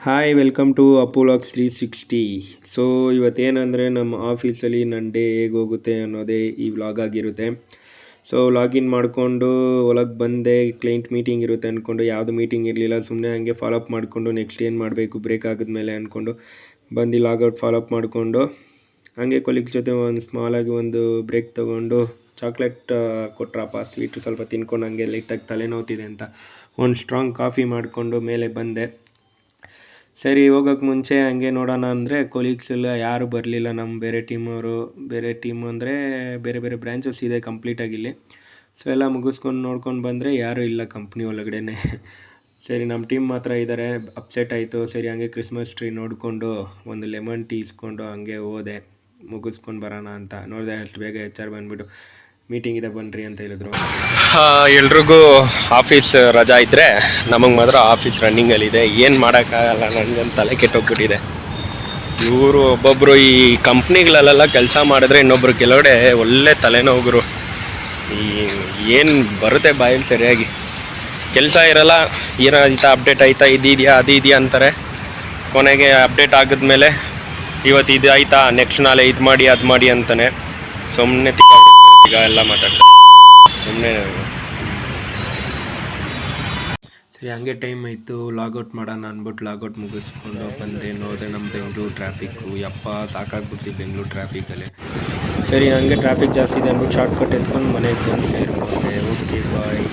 Hi welcome to ಅಪೋಲಾಕ್ಸ್ 360. So ಇವತ್ತೇನೆಂದರೆ ನಮ್ಮ ಆಫೀಸಲ್ಲಿ ನನ್ನ ಡೇ ಹೇಗೆ ಹೋಗುತ್ತೆ ಅನ್ನೋದೇ ಈ ವ್ಲಾಗ್ ಆಗಿರುತ್ತೆ. ಸೊ ಲಾಗಿನ್ ಮಾಡಿಕೊಂಡು ಒಳಗೆ ಬಂದೆ, ಕ್ಲೈಂಟ್ ಮೀಟಿಂಗ್ ಇರುತ್ತೆ ಅಂದ್ಕೊಂಡು ಯಾವುದು ಮೀಟಿಂಗ್ ಇರಲಿಲ್ಲ, ಸುಮ್ಮನೆ ಹಂಗೆ ಫಾಲೋಅಪ್ ಮಾಡಿಕೊಂಡು ನೆಕ್ಸ್ಟ್ ಏನು ಮಾಡಬೇಕು ಬ್ರೇಕ್ ಆಗಿದ್ಮೇಲೆ ಅಂದ್ಕೊಂಡು ಬಂದು ಲಾಗೌಟ್ ಫಾಲೋಅಪ್ ಮಾಡಿಕೊಂಡು ಹಂಗೆ ಕೊಲೀಗ್ಸ್ ಜೊತೆ ಒಂದು ಸ್ಮಾಲಾಗಿ ಒಂದು ಬ್ರೇಕ್ ತೊಗೊಂಡು ಚಾಕ್ಲೇಟ್ ಕೊಟ್ರಪ್ಪ, ಸ್ವೀಟು ಸ್ವಲ್ಪ ತಿನ್ಕೊಂಡು ಹಂಗೆ ಲೈಟಾಗಿ ತಲೆನೋವ್ತಿದೆ ಅಂತ ಒಂದು ಸ್ಟ್ರಾಂಗ್ ಕಾಫಿ ಮಾಡಿಕೊಂಡು ಮೇಲೆ ಬಂದೆ. ಸರಿ ಹೋಗೋಕ್ಕೆ ಮುಂಚೆ ಹಂಗೆ ನೋಡೋಣ ಅಂದರೆ ಕೊಲೀಗ್ಸ್ ಎಲ್ಲ ಯಾರೂ ಬರಲಿಲ್ಲ. ನಮ್ಮ ಬೇರೆ ಟೀಮವರು, ಬೇರೆ ಟೀಮ್ ಅಂದರೆ ಬೇರೆ ಬೇರೆ ಬ್ರ್ಯಾಂಚಸ್ ಇದೆ ಕಂಪ್ಲೀಟಾಗಿ ಇಲ್ಲಿ. ಸೊ ಎಲ್ಲ ಮುಗಿಸ್ಕೊಂಡು ನೋಡ್ಕೊಂಡು ಬಂದರೆ ಯಾರೂ ಇಲ್ಲ ಕಂಪ್ನಿ ಒಳಗಡೆನೆ. ಸರಿ ನಮ್ಮ ಟೀಮ್ ಮಾತ್ರ ಇದ್ದಾರೆ, ಅಪ್ಸೆಟ್ ಆಯಿತು. ಸರಿ ಹಂಗೆ ಕ್ರಿಸ್ಮಸ್ ಟ್ರೀ ನೋಡಿಕೊಂಡು ಒಂದು ಲೆಮನ್ ಟೀ ಇಸ್ಕೊಂಡು ಹಂಗೆ ಹೋದೆ ಮುಗಿಸ್ಕೊಂಡು ಬರೋಣ ಅಂತ. ನೋಡಿದೆ ಅಷ್ಟು ಬೇಗ HR ಬಂದುಬಿಟ್ಟು ಮೀಟಿಂಗ್ ಇದೆ ಬನ್ನಿರಿ ಅಂತ ಹೇಳಿದ್ರು. ಎಲ್ರಿಗೂ ಆಫೀಸ್ ರಜಾ ಇದ್ದರೆ ನಮಗೆ ಮಾತ್ರ ಆಫೀಸ್ ರನ್ನಿಂಗಲ್ಲಿದೆ. ಏನು ಮಾಡೋಕ್ಕಾಗಲ್ಲ, ನನಗಂತ ತಲೆ ಕೆಟ್ಟೋಗ್ಬಿಟ್ಟಿದೆ. ಇವರು ಒಬ್ಬೊಬ್ಬರು ಈ ಕಂಪ್ನಿಗಳಲ್ಲೆಲ್ಲ ಕೆಲಸ ಮಾಡಿದ್ರೆ ಇನ್ನೊಬ್ರು ಕೆಲವಡೆ ಒಳ್ಳೆ ತಲೆನೋವುಗಳು. ಏನು ಬರುತ್ತೆ ಬಾಯಲ್ಲಿ ಸರಿಯಾಗಿ ಕೆಲಸ ಇರಲ್ಲ, ಏನಾಯ್ತಾ ಅಪ್ಡೇಟ್ ಆಯ್ತಾ ಇದೆಯಾ ಅದು ಇದೆಯಾ ಅಂತಾರೆ. ಕೊನೆಗೆ ಅಪ್ಡೇಟ್ ಆಗಿದ್ಮೇಲೆ ಇವತ್ತು ಇದು ಆಯ್ತಾ, ನೆಕ್ಸ್ಟ್ ನಾಳೆ ಇದು ಮಾಡಿ ಅದು ಮಾಡಿ ಅಂತಾನೆ. ಸುಮ್ಮನೆ ಈಗ ಎಲ್ಲ ಮಾತಾಡ್ತಾರೆ ಸುಮ್ಮನೆ. ಸರಿ ಹಂಗೆ ಟೈಮ್ ಆಯಿತು, ಲಾಗೌಟ್ ಮಾಡೋಣ ಅಂದ್ಬಿಟ್ಟು ಲಾಗೌಟ್ ಮುಗಿಸ್ಕೊಂಡು ಬಂದೆ. ನೋಡಿದೆ ನಮ್ಮ ಬೆಂಗಳೂರು ಟ್ರಾಫಿಕ್ಕು, ಯಪ್ಪ ಸಾಕಾಗ್ಬಿಡ್ತೀವಿ ಬೆಂಗಳೂರು ಟ್ರಾಫಿಕಲ್ಲಿ. ಸರಿ ಹಂಗೆ ಟ್ರಾಫಿಕ್ ಜಾಸ್ತಿ ಇದೆ ಅಂದ್ಬಿಟ್ಟು ಶಾರ್ಟ್ ಕಟ್ ಎತ್ಕೊಂಡು ಮನೆಗೆ ಬಂದು ಸೇರಿಕೊಂಡೆ. ಓಕೆ ಬಾಯ್.